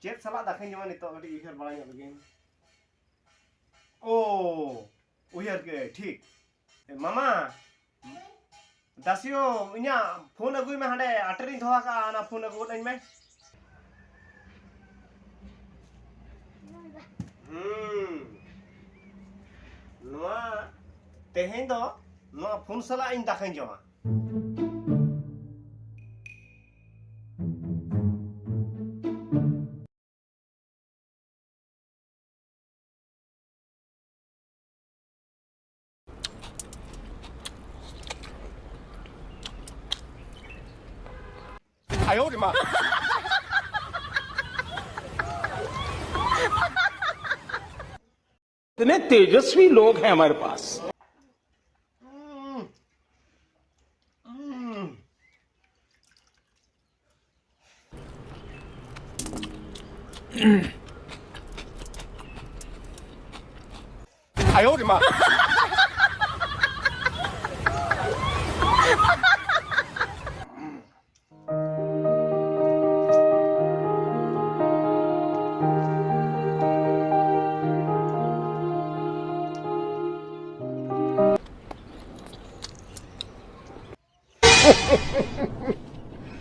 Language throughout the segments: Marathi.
चेत साला दाखाई जमा नितो कटी उहर बड़ा लगे ओ उहर के ठीक मामा दासियो इना फोन अगुई में हांडे अटरी धोवा का ना फोन अगु दई में नोआ तेहें दो नोआ फोन साला इन दाखाई जमा哎呦我的妈！ इतने तेजस्वी लोग हैं हमारे पास।哎呦我的妈！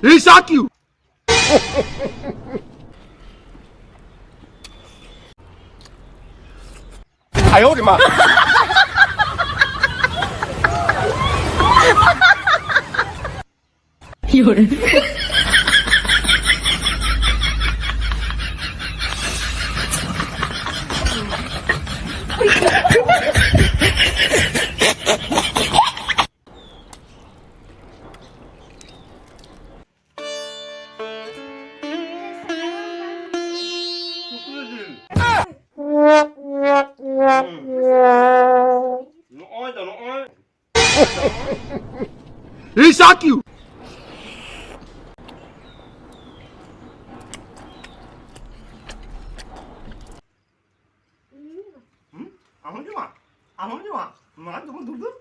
He shock you. 哎呦我的妈！ 有人。He shock you. Ahon juga, mana cuma duduk.